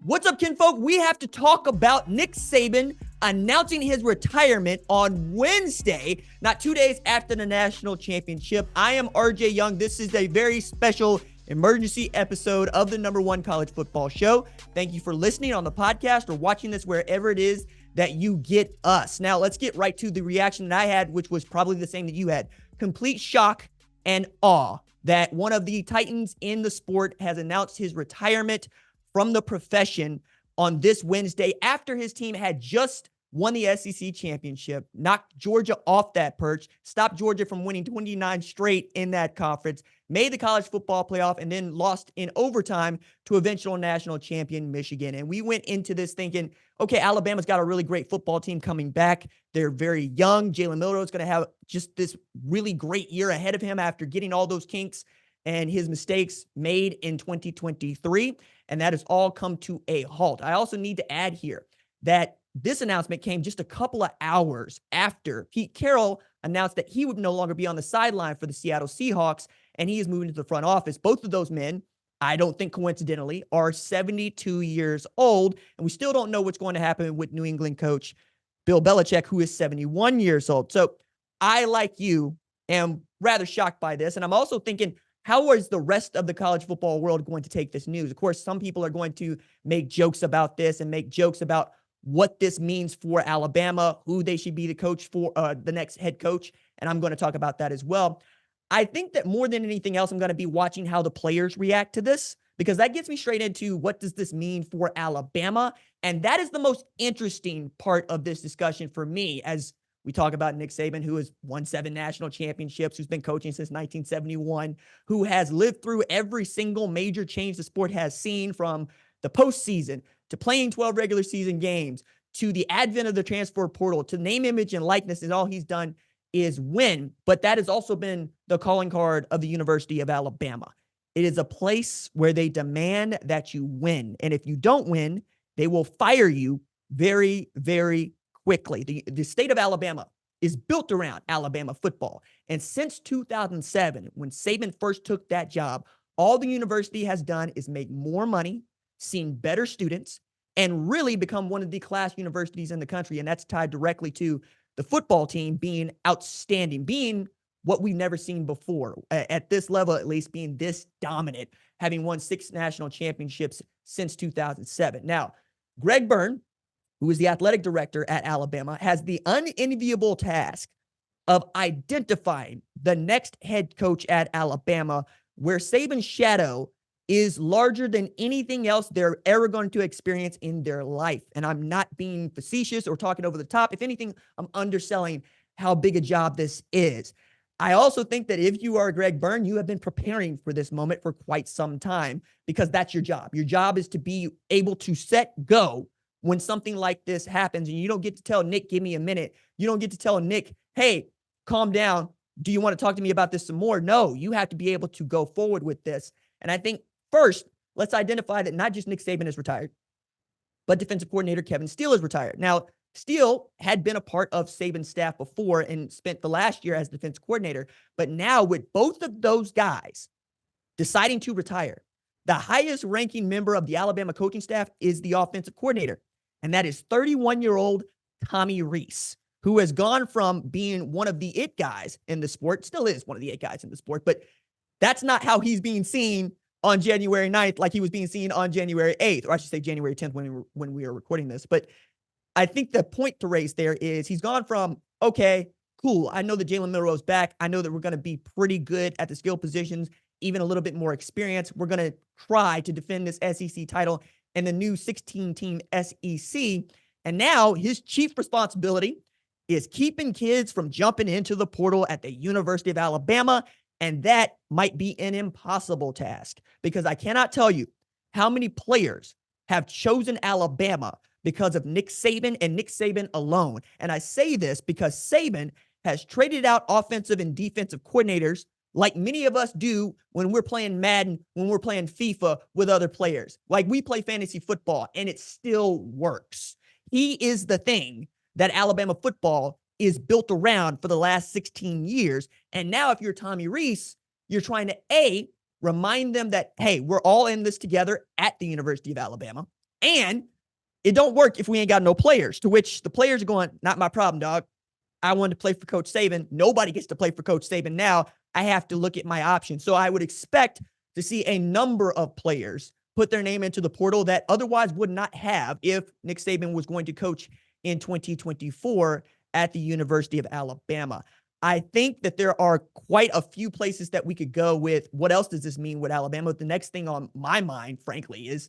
What's up, kinfolk? We have to talk about Nick Saban announcing his retirement on Wednesday, not 2 days after the national championship. I am RJ Young. This is a very special emergency episode of the #1 college football show. Thank you for listening on the podcast or watching this wherever it is that you get us. Now, let's get right to the reaction that I had, which was probably the same that you had. Complete shock and awe that one of the titans in the sport has announced his retirement from the profession on this Wednesday after his team had just won the SEC championship, knocked Georgia off that perch, stopped Georgia from winning 29 straight in that conference, made the college football playoff, and then lost in overtime to eventual national champion Michigan. And we went into this thinking, okay, Alabama's got a really great football team coming back. They're very young. Jalen Milroe is going to have just this really great year ahead of him after getting all those kinks and his mistakes made in 2023. And that has all come to a halt. I also need to add here that this announcement came just a couple of hours after Pete Carroll announced that he would no longer be on the sideline for the Seattle Seahawks, and he is moving to the front office. Both of those men, I don't think coincidentally, are 72 years old, and we still don't know what's going to happen with New England coach Bill Belichick, who is 71 years old. So I, like you, am rather shocked by this, and I'm also thinking, how is the rest of the college football world going to take this news? Of course, some people are going to make jokes about this and make jokes about what this means for Alabama, who they should be the coach for, the next head coach. And I'm going to talk about that as well. I think that more than anything else, I'm going to be watching how the players react to this, because that gets me straight into what does this mean for Alabama? And that is the most interesting part of this discussion for me, as we talk about Nick Saban, who has won 7 national championships, who's been coaching since 1971, who has lived through every single major change the sport has seen, from the postseason to playing 12 regular season games to the advent of the transfer portal to name, image, and likeness. And all he's done is win. But that has also been the calling card of the University of Alabama. It is a place where they demand that you win. And if you don't win, they will fire you very, very quickly. The state of Alabama is built around Alabama football. And since 2007, when Saban first took that job, all the university has done is make more money, seen better students, and really become one of the class universities in the country. And that's tied directly to the football team being outstanding, being what we've never seen before, at this level at least, being this dominant, having won 6 national championships since 2007. Now, Greg Byrne, who is the athletic director at Alabama, has the unenviable task of identifying the next head coach at Alabama, where Saban's shadow is larger than anything else they're ever going to experience in their life. And I'm not being facetious or talking over the top. If anything, I'm underselling how big a job this is. I also think that if you are Greg Byrne, you have been preparing for this moment for quite some time, because that's your job. Your job is to be able to set go when something like this happens. And you don't get to tell Nick, give me a minute. You don't get to tell Nick, hey, calm down. Do you want to talk to me about this some more? No, you have to be able to go forward with this. And I think first, let's identify that not just Nick Saban is retired, but defensive coordinator Kevin Steele is retired. Now, Steele had been a part of Saban's staff before and spent the last year as defense coordinator. But now, with both of those guys deciding to retire, the highest ranking member of the Alabama coaching staff is the offensive coordinator. And that is 31-year-old Tommy Rees, who has gone from being one of the it guys in the sport, still is one of the it guys in the sport, but that's not how he's being seen on January 9th, like he was being seen on January 8th, or I should say January 10th when we were recording this. But I think the point to raise there is he's gone from, okay, cool, I know that Jalen Milroe's back. I know that we're going to be pretty good at the skill positions, even a little bit more experience. We're going to try to defend this SEC title and the new 16-team SEC. And now his chief responsibility is keeping kids from jumping into the portal at the University of Alabama. And that might be an impossible task, because I cannot tell you how many players have chosen Alabama because of Nick Saban and Nick Saban alone. And I say this because Saban has traded out offensive and defensive coordinators like many of us do when we're playing Madden, when we're playing FIFA with other players. Like, we play fantasy football and it still works. He is the thing that Alabama football is built around for the last 16 years. And now if you're Tommy Rees, you're trying to, A, remind them that, hey, we're all in this together at the University of Alabama. And it don't work if we ain't got no players, to which the players are going, not my problem, dog. I wanted to play for Coach Saban. Nobody gets to play for Coach Saban now. I have to look at my options. So I would expect to see a number of players put their name into the portal that otherwise would not have if Nick Saban was going to coach in 2024 at the University of Alabama. I think that there are quite a few places that we could go with what else does this mean with Alabama. The next thing on my mind, frankly, is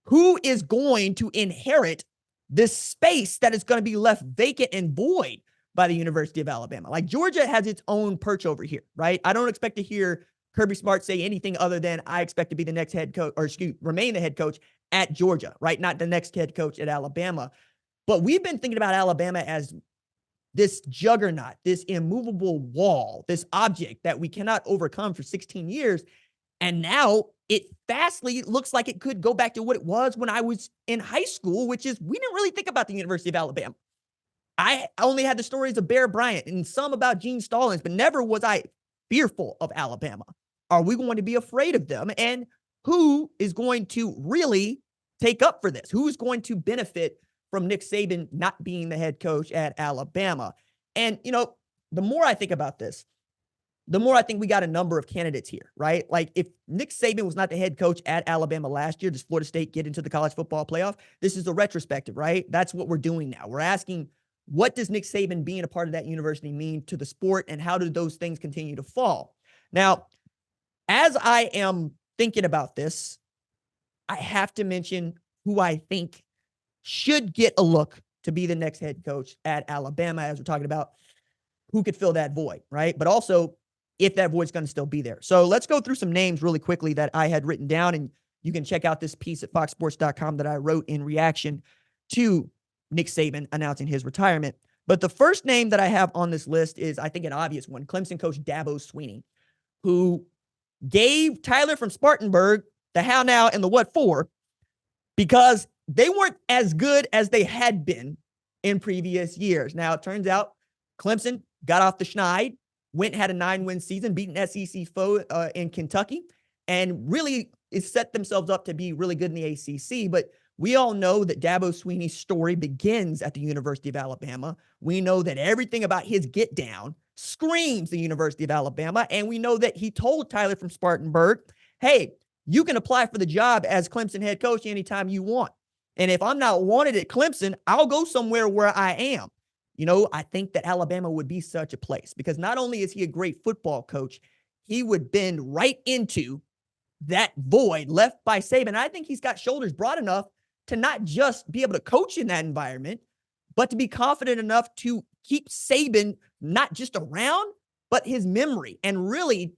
who is going to inherit this space that is going to be left vacant and void by the University of Alabama. Like, Georgia has its own perch over here, right? I don't expect to hear Kirby Smart say anything other than I expect to be the next head coach, or remain the head coach at Georgia, right? Not the next head coach at Alabama. But we've been thinking about Alabama as this juggernaut, this immovable wall, this object that we cannot overcome for 16 years. And now it fastly looks like it could go back to what it was when I was in high school, which is we didn't really think about the University of Alabama. I only had the stories of Bear Bryant and some about Gene Stallings, but never was I fearful of Alabama. Are we going to be afraid of them? And who is going to really take up for this? Who is going to benefit from Nick Saban not being the head coach at Alabama? And, the more I think about this, the more I think we got a number of candidates here, right? Like, if Nick Saban was not the head coach at Alabama last year, does Florida State get into the college football playoff? This is a retrospective, right? That's what we're doing now. We're asking, what does Nick Saban being a part of that university mean to the sport, and how do those things continue to fall? Now, as I am thinking about this, I have to mention who I think should get a look to be the next head coach at Alabama, as we're talking about who could fill that void, right? But also, if that void's going to still be there. So let's go through some names really quickly that I had written down, and you can check out this piece at foxsports.com that I wrote in reaction to Nick Saban announcing his retirement. But the first name that I have on this list is, I think, an obvious one, Clemson coach Dabo Swinney, who gave Tyler from Spartanburg the how now and the what for, because they weren't as good as they had been in previous years. Now, it turns out Clemson got off the schneid, went and had a 9-win season, beat an SEC foe in Kentucky, and really is set themselves up to be really good in the ACC. But we all know that Dabo Swinney's story begins at the University of Alabama. We know that everything about his get down screams the University of Alabama. And we know that he told Tyler from Spartanburg, hey, you can apply for the job as Clemson head coach anytime you want. And if I'm not wanted at Clemson, I'll go somewhere where I am. I think that Alabama would be such a place, because not only is he a great football coach, he would bend right into that void left by Saban. I think he's got shoulders broad enough to not just be able to coach in that environment, but to be confident enough to keep Saban not just around, but his memory, and really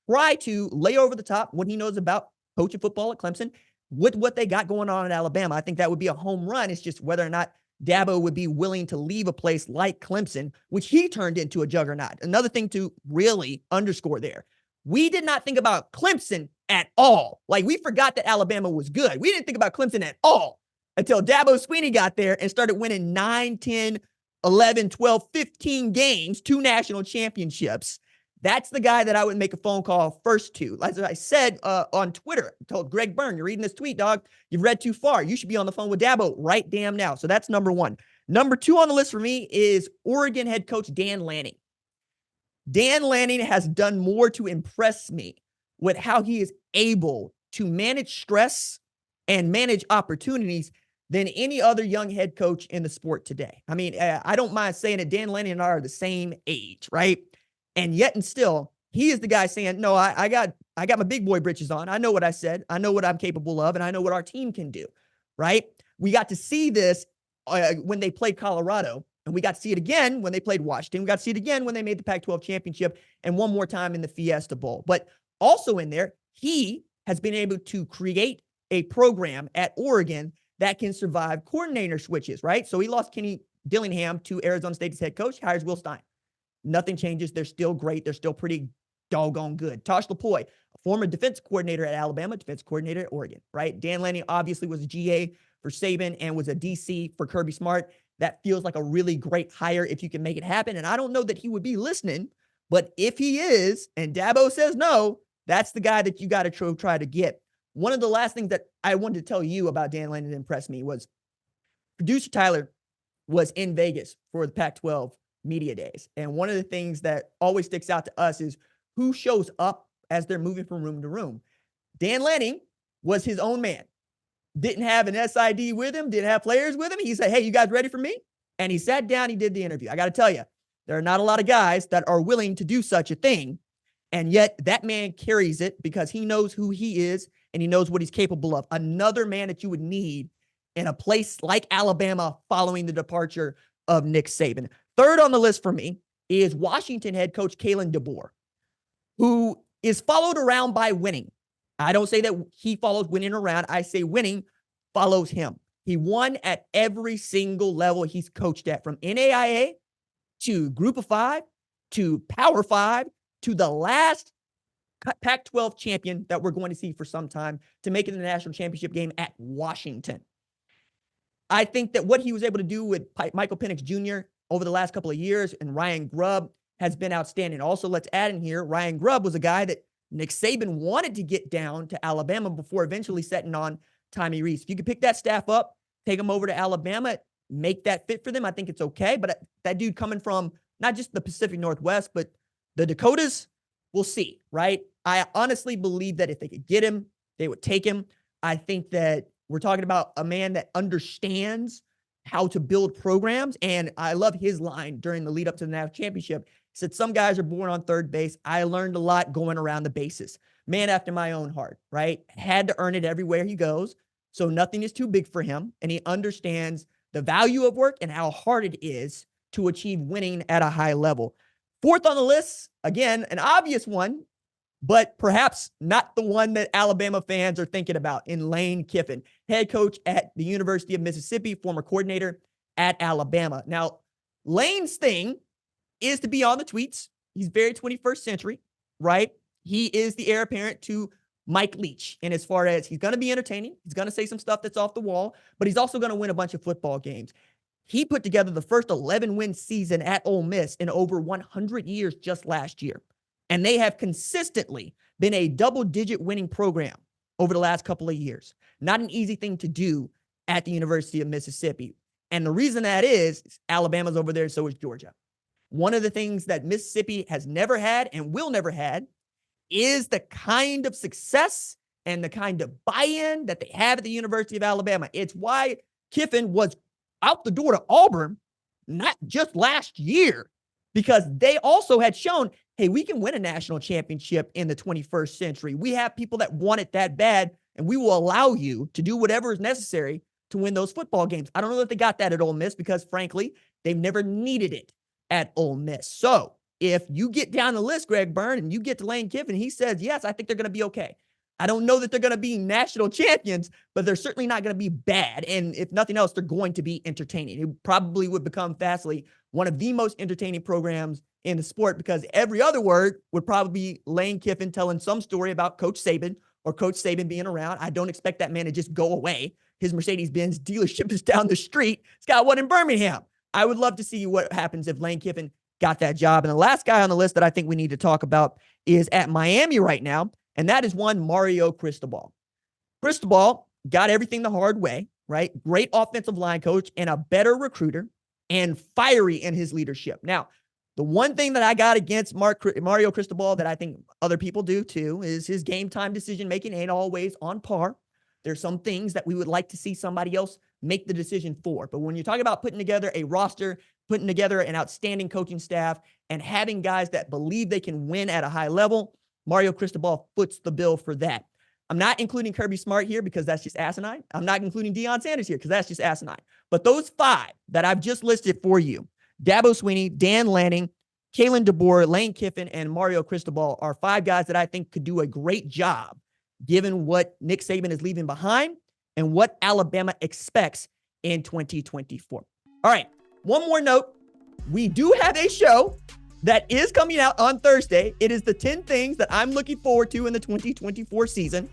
try to lay over the top what he knows about coaching football at Clemson with what they got going on in Alabama. I think that would be a home run. It's just whether or not Dabo would be willing to leave a place like Clemson, which he turned into a juggernaut. Another thing to really underscore there, we did not think about Clemson at all. Like, we forgot that Alabama was good. We didn't think about Clemson at all until Dabo Swinney got there and started winning 9, 10, 11, 12, 15 games, 2 national championships. That's the guy that I would make a phone call first to. As I said on Twitter, I told Greg Byrne, you're reading this tweet, dog. You've read too far. You should be on the phone with Dabo right damn now. So that's number one. Number 2 on the list for me is Oregon head coach Dan Lanning. Dan Lanning has done more to impress me with how he is able to manage stress and manage opportunities than any other young head coach in the sport today. I mean, I don't mind saying it. Dan Lanning and I are the same age, right? And yet and still, he is the guy saying, no, I got my big boy britches on. I know what I said. I know what I'm capable of, and I know what our team can do, right? We got to see this when they played Colorado, and we got to see it again when they played Washington. We got to see it again when they made the Pac-12 championship, and one more time in the Fiesta Bowl. But also in there, he has been able to create a program at Oregon that can survive coordinator switches, right? So he lost Kenny Dillingham to Arizona State's head coach, hires Will Stein. Nothing changes. They're still great. They're still pretty doggone good. Tosh Lupoi, a former defense coordinator at Alabama, defense coordinator at Oregon, right? Dan Lanning obviously was a GA for Saban and was a DC for Kirby Smart. That feels like a really great hire if you can make it happen. And I don't know that he would be listening, but if he is, and Dabo says no, that's the guy that you got to try to get. one of the last things that I wanted to tell you about Dan Lanning that impressed me was producer Tyler was in Vegas for the Pac-12 media days. And one of the things that always sticks out to us is who shows up as they're moving from room to room. Dan Lanning was his own man. Didn't have an SID with him, didn't have players with him. He said, hey, you guys ready for me? And he sat down, he did the interview. I got to tell you, there are not a lot of guys that are willing to do such a thing. And yet that man carries it because he knows who he is and he knows what he's capable of. Another man that you would need in a place like Alabama following the departure of Nick Saban. Third on the list for me is Washington head coach Kalen DeBoer, who is followed around by winning. I don't say that he follows winning around. I say winning follows him. He won at every single level he's coached at, from NAIA to Group of Five to Power Five to the last Pac-12 champion that we're going to see for some time to make it in the national championship game at Washington. I think that what he was able to do with Michael Penix Jr. over the last couple of years and Ryan Grubb has been outstanding. Also, let's add in here, Ryan Grubb was a guy that Nick Saban wanted to get down to Alabama before eventually setting on Tommy Rees. If you could pick that staff up, take them over to Alabama, make that fit for them, I think it's okay. But that dude coming from not just the Pacific Northwest, but the Dakotas, we'll see, right? I honestly believe that if they could get him, they would take him. I think that we're talking about a man that understands how to build programs. And I love his line during the lead up to the national championship. He said, some guys are born on third base. I learned a lot going around the bases. Man after my own heart, right? Had to earn it everywhere he goes. So nothing is too big for him. And he understands the value of work and how hard it is to achieve winning at a high level. Fourth on the list, again, an obvious one, but perhaps not the one that Alabama fans are thinking about, in Lane Kiffin, head coach at the University of Mississippi, former coordinator at Alabama. Now, Lane's thing is to be on the tweets. He's very 21st century, right? He is the heir apparent to Mike Leach. And as far as he's going to be entertaining, he's going to say some stuff that's off the wall, but he's also going to win a bunch of football games. He put together the first 11-win season at Ole Miss in over 100 years just last year. And they have consistently been a double-digit winning program over the last couple of years. Not an easy thing to do at the University of Mississippi. And the reason that is Alabama's over there, and so is Georgia. One of the things that Mississippi has never had and will never had is the kind of success and the kind of buy-in that they have at the University of Alabama. It's why Kiffin was out the door to Auburn, not just last year, because they also had shown, hey, we can win a national championship in the 21st century. We have people that want it that bad, and we will allow you to do whatever is necessary to win those football games. I don't know if they got that at Ole Miss because, frankly, they've never needed it at Ole Miss. So if you get down the list, Greg Byrne, and you get to Lane Kiffin, he says, yes, I think they're going to be okay. I don't know that they're going to be national champions, but they're certainly not going to be bad. And if nothing else, they're going to be entertaining. It probably would become fastly one of the most entertaining programs in the sport, because every other word would probably be Lane Kiffin telling some story about Coach Saban or Coach Saban being around. I don't expect that man to just go away. His Mercedes-Benz dealership is down the street. It's got one in Birmingham. I would love to see what happens if Lane Kiffin got that job. And the last guy on the list that I think we need to talk about is at Miami right now, and that is one Mario Cristobal. Cristobal got everything the hard way, right? Great offensive line coach and a better recruiter and fiery in his leadership. Now, the one thing that I got against Mario Cristobal that I think other people do too is his game time decision-making ain't always on par. There's some things that we would like to see somebody else make the decision for. But when you're talking about putting together a roster, putting together an outstanding coaching staff, and having guys that believe they can win at a high level, Mario Cristobal foots the bill for that. I'm not including Kirby Smart here because that's just asinine. I'm not including Deion Sanders here because that's just asinine. But those five that I've just listed for you, Dabo Swinney, Dan Lanning, Kalen DeBoer, Lane Kiffin, and Mario Cristobal are five guys that I think could do a great job given what Nick Saban is leaving behind and what Alabama expects in 2024. All right, one more note. We do have a show that is coming out on Thursday. It is the 10 things that I'm looking forward to in the 2024 season.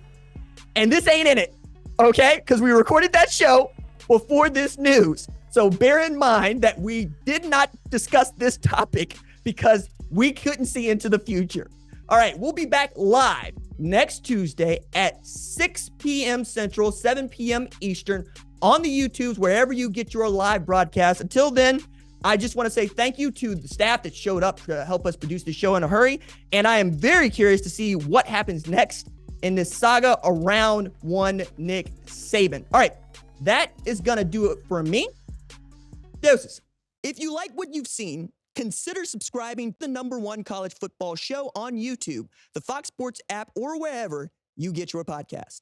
And this ain't in it, okay? Because we recorded that show before this news. So bear in mind that we did not discuss this topic because we couldn't see into the future. All right, we'll be back live next Tuesday at 6 p.m. Central, 7 p.m. Eastern on the YouTubes, wherever you get your live broadcast. Until then, I just want to say thank you to the staff that showed up to help us produce the show in a hurry. And I am very curious to see what happens next in this saga around one Nick Saban. All right, that is going to do it for me. Doses. If you like what you've seen, consider subscribing to the #1 college football show on YouTube, the Fox Sports app, or wherever you get your podcast.